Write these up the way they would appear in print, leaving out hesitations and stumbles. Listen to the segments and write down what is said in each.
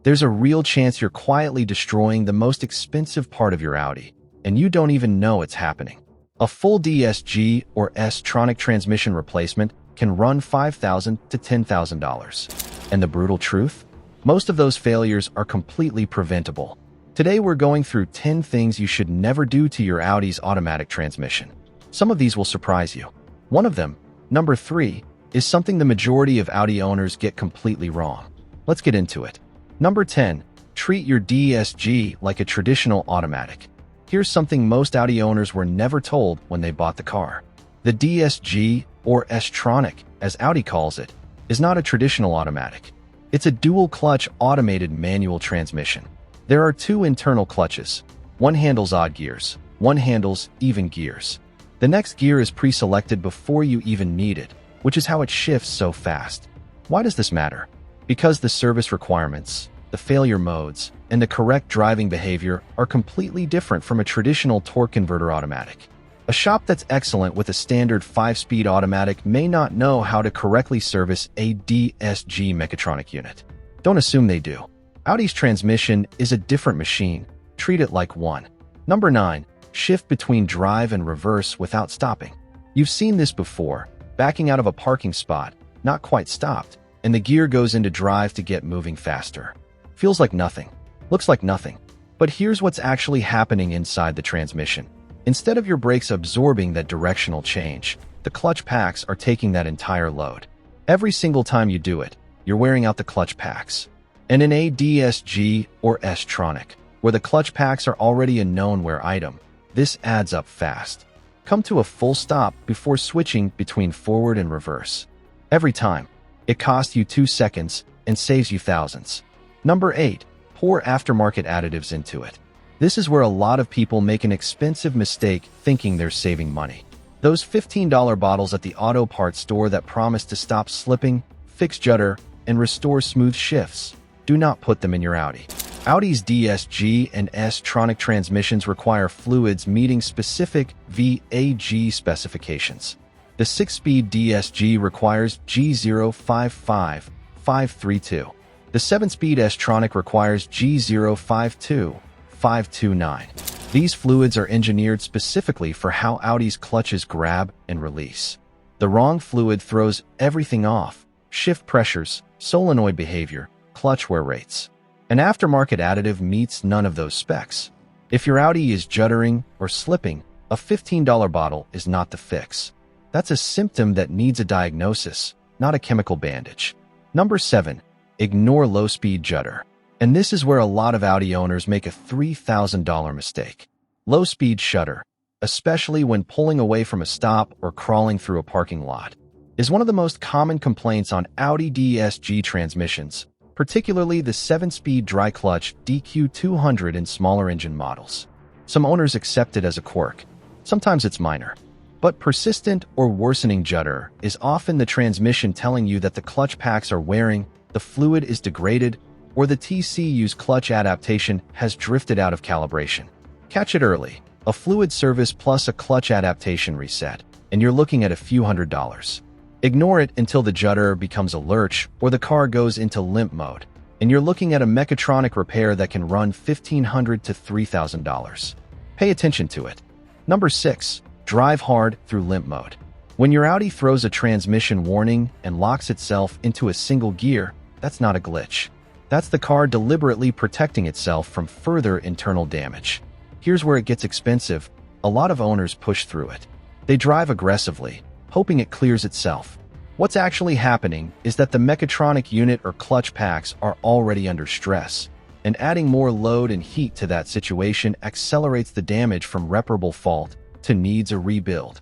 there's a real chance you're quietly destroying the most expensive part of your Audi, and you don't even know it's happening. A full DSG or S-tronic transmission replacement can run $5,000 to $10,000. And the brutal truth? Most of those failures are completely preventable. Today we're going through 10 things you should never do to your Audi's automatic transmission. Some of these will surprise you. One of them, number 3, is something the majority of Audi owners get completely wrong. Let's get into it. Number 10, treat your DSG like a traditional automatic. Here's something most Audi owners were never told when they bought the car. The DSG, or S-tronic, as Audi calls it, is not a traditional automatic. It's a dual-clutch automated manual transmission. There are 2 internal clutches. One handles odd gears, one handles even gears. The next gear is pre-selected before you even need it, which is how it shifts so fast. Why does this matter? Because the service requirements, the failure modes, and the correct driving behavior are completely different from a traditional torque converter automatic. A shop that's excellent with a standard 5-speed automatic may not know how to correctly service a DSG mechatronic unit. Don't assume they do. Audi's transmission is a different machine. Treat it like one. Number 9. Shift between drive and reverse without stopping. You've seen this before, backing out of a parking spot, not quite stopped, and the gear goes into drive to get moving faster. Feels like nothing. Looks like nothing. But here's what's actually happening inside the transmission. Instead of your brakes absorbing that directional change, the clutch packs are taking that entire load. Every single time you do it, you're wearing out the clutch packs. And in a DSG or S-tronic, where the clutch packs are already a known wear item, this adds up fast. Come to a full stop before switching between forward and reverse. Every time. It costs you 2 seconds and saves you thousands. Number 8. Pour aftermarket additives into it. This is where a lot of people make an expensive mistake thinking they're saving money. Those $15 bottles at the auto parts store that promise to stop slipping, fix judder, and restore smooth shifts. Do not put them in your Audi. Audi's DSG and S-tronic transmissions require fluids meeting specific VAG specifications. The 6-speed DSG requires G055532. The 7-speed S-tronic requires G052529. These fluids are engineered specifically for how Audi's clutches grab and release. The wrong fluid throws everything off: shift pressures, solenoid behavior, clutch wear rates. An aftermarket additive meets none of those specs. If your Audi is juddering or slipping, a $15 bottle is not the fix. That's a symptom that needs a diagnosis, not a chemical bandage. Number 7. Ignore low-speed judder. And this is where a lot of Audi owners make a $3,000 mistake. Low-speed shudder, especially when pulling away from a stop or crawling through a parking lot, is one of the most common complaints on Audi DSG transmissions, particularly the 7-speed dry clutch DQ200 in smaller engine models. Some owners accept it as a quirk. Sometimes it's minor. But persistent or worsening judder is often the transmission telling you that the clutch packs are wearing, the fluid is degraded, or the TCU's clutch adaptation has drifted out of calibration. Catch it early. A fluid service plus a clutch adaptation reset, and you're looking at a few $100s. Ignore it until the judder becomes a lurch or the car goes into limp mode, and you're looking at a mechatronic repair that can run $1,500 to $3,000. Pay attention to it. Number 6. Drive hard through limp mode. When your Audi throws a transmission warning and locks itself into a single gear, that's not a glitch. That's the car deliberately protecting itself from further internal damage. Here's where it gets expensive. A lot of owners push through it. They drive aggressively, hoping it clears itself. What's actually happening is that the mechatronic unit or clutch packs are already under stress, and adding more load and heat to that situation accelerates the damage from reparable fault to needs a rebuild.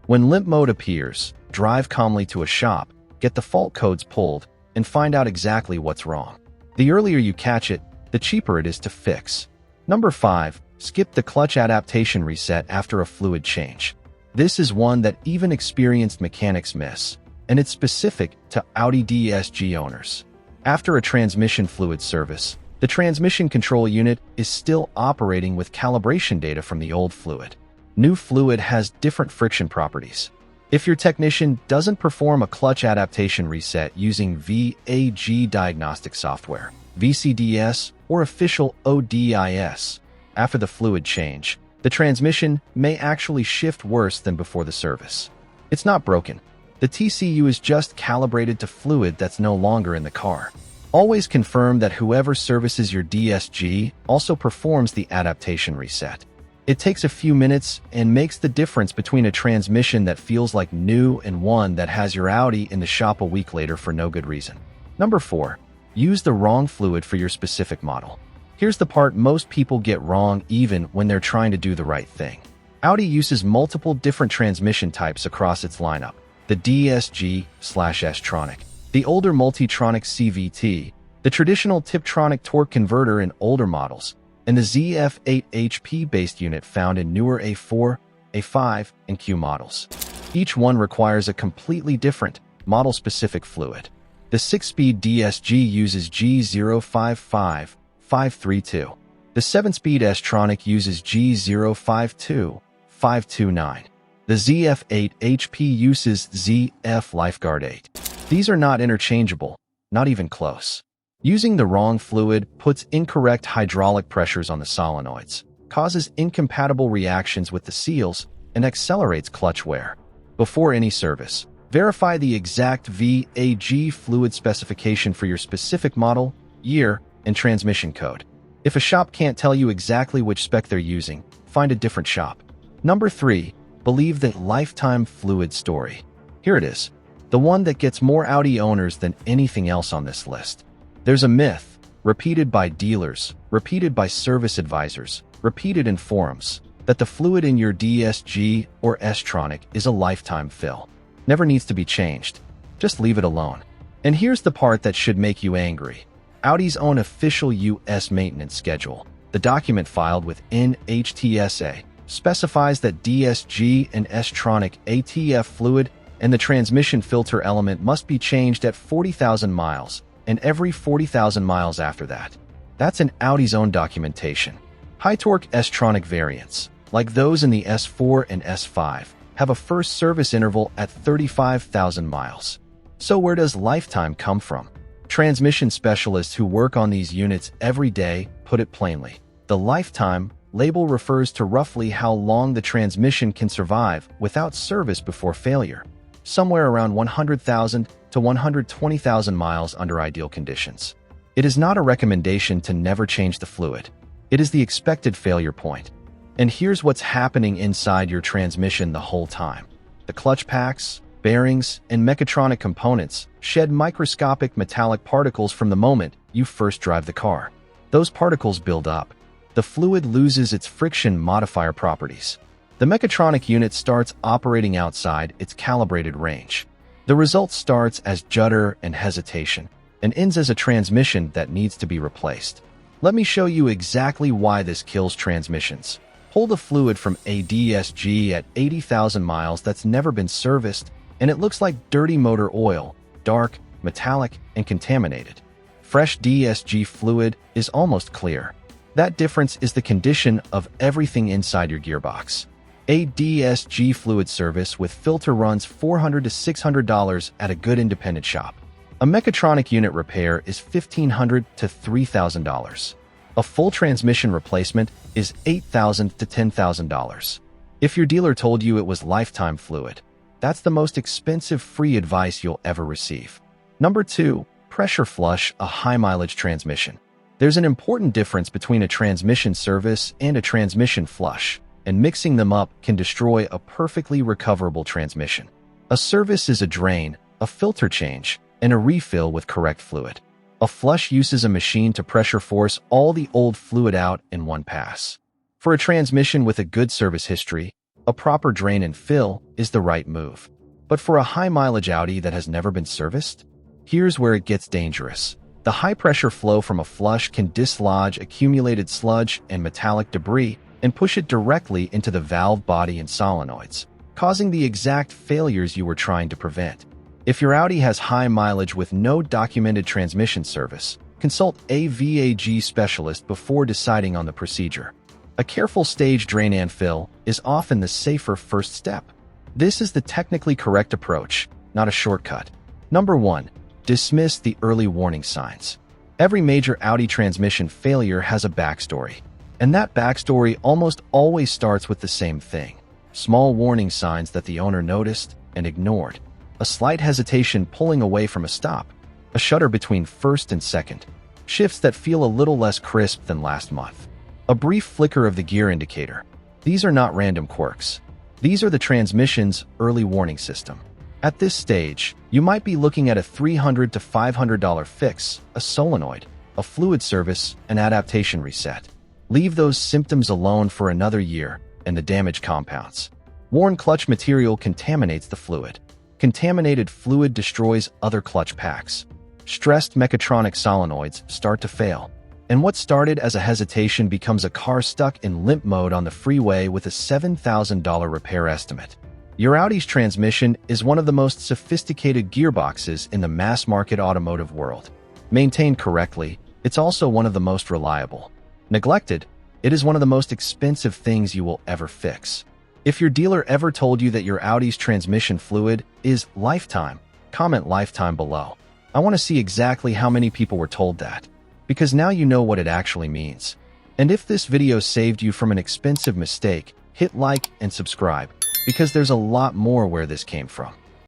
When limp mode appears, drive calmly to a shop, get the fault codes pulled, and find out exactly what's wrong. The earlier you catch it, the cheaper it is to fix. Number 5. Skip the clutch adaptation reset after a fluid change. This is one that even experienced mechanics miss, and it's specific to Audi DSG owners. After a transmission fluid service, the transmission control unit is still operating with calibration data from the old fluid. New fluid has different friction properties. If your technician doesn't perform a clutch adaptation reset using VAG diagnostic software, VCDS, or official ODIS, after the fluid change, the transmission may actually shift worse than before the service. It's not broken. The TCU is just calibrated to fluid that's no longer in the car. Always confirm that whoever services your DSG also performs the adaptation reset. It takes a few minutes and makes the difference between a transmission that feels like new and one that has your Audi in the shop a week later for no good reason. Number 4. Use the wrong fluid for your specific model. Here's the part most people get wrong even when they're trying to do the right thing. Audi uses multiple different transmission types across its lineup. The DSG/S tronic, the older multi-tronic CVT, the traditional Tiptronic torque converter in older models, and the ZF8 HP-based unit found in newer A4, A5, and Q models. Each one requires a completely different, model-specific fluid. The 6-speed DSG uses G055532. The 7-speed S-Tronic uses G052529. The ZF8 HP uses ZF Lifeguard 8. These are not interchangeable, not even close. Using the wrong fluid puts incorrect hydraulic pressures on the solenoids, causes incompatible reactions with the seals, and accelerates clutch wear. Before any service, verify the exact VAG fluid specification for your specific model, year, and transmission code. If a shop can't tell you exactly which spec they're using, find a different shop. Number 3. Believe the lifetime fluid story. Here it is, the one that gets more Audi owners than anything else on this list. There's a myth, repeated by dealers, repeated by service advisors, repeated in forums, that the fluid in your DSG or S-Tronic is a lifetime fill. Never needs to be changed. Just leave it alone. And here's the part that should make you angry. Audi's own official US maintenance schedule, the document filed with NHTSA, specifies that DSG and S-Tronic ATF fluid and the transmission filter element must be changed at 40,000 miles, and every 40,000 miles after that. That's in Audi's own documentation. High-torque S-Tronic variants, like those in the S4 and S5, have a first service interval at 35,000 miles. So where does lifetime come from? Transmission specialists who work on these units every day put it plainly. The lifetime label refers to roughly how long the transmission can survive without service before failure, somewhere around 100,000 to 120,000 miles under ideal conditions. It is not a recommendation to never change the fluid. It is the expected failure point. And here's what's happening inside your transmission the whole time. The clutch packs, bearings, and mechatronic components shed microscopic metallic particles from the moment you first drive the car. Those particles build up. The fluid loses its friction modifier properties. The mechatronic unit starts operating outside its calibrated range. The result starts as judder and hesitation, and ends as a transmission that needs to be replaced. Let me show you exactly why this kills transmissions. Pull the fluid from a DSG at 80,000 miles that's never been serviced, and it looks like dirty motor oil, dark, metallic, and contaminated. Fresh DSG fluid is almost clear. That difference is the condition of everything inside your gearbox. A DSG fluid service with filter runs $400 to $600 at a good independent shop. A mechatronic unit repair is $1,500 to $3,000. A full transmission replacement is $8,000 to $10,000. If your dealer told you it was lifetime fluid, that's the most expensive free advice you'll ever receive. Number 2. Pressure flush a high-mileage transmission. There's an important difference between a transmission service and a transmission flush, and mixing them up can destroy a perfectly recoverable transmission. A service is a drain, a filter change, and a refill with correct fluid. A flush uses a machine to pressure force all the old fluid out in one pass. For a transmission with a good service history, a proper drain and fill is the right move. But for a high-mileage Audi that has never been serviced, here's where it gets dangerous. The high-pressure flow from a flush can dislodge accumulated sludge and metallic debris and push it directly into the valve body and solenoids, causing the exact failures you were trying to prevent. If your Audi has high mileage with no documented transmission service, consult a VAG specialist before deciding on the procedure. A careful stage drain and fill is often the safer first step. This is the technically correct approach, not a shortcut. Number 1. Dismiss the early warning signs. Every major Audi transmission failure has a backstory, and that backstory almost always starts with the same thing. Small warning signs that the owner noticed and ignored. A slight hesitation pulling away from a stop. A shudder between first and second. Shifts that feel a little less crisp than last month. A brief flicker of the gear indicator. These are not random quirks. These are the transmission's early warning system. At this stage, you might be looking at a $300 to $500 fix, a solenoid, a fluid service, an adaptation reset. Leave those symptoms alone for another year, and the damage compounds. Worn clutch material contaminates the fluid. Contaminated fluid destroys other clutch packs. Stressed mechatronic solenoids start to fail. And what started as a hesitation becomes a car stuck in limp mode on the freeway with a $7,000 repair estimate. Your Audi's transmission is one of the most sophisticated gearboxes in the mass-market automotive world. Maintained correctly, it's also one of the most reliable. Neglected, it is one of the most expensive things you will ever fix. If your dealer ever told you that your Audi's transmission fluid is lifetime, comment lifetime below. I want to see exactly how many people were told that, because now you know what it actually means. And if this video saved you from an expensive mistake, hit like and subscribe, because there's a lot more where this came from.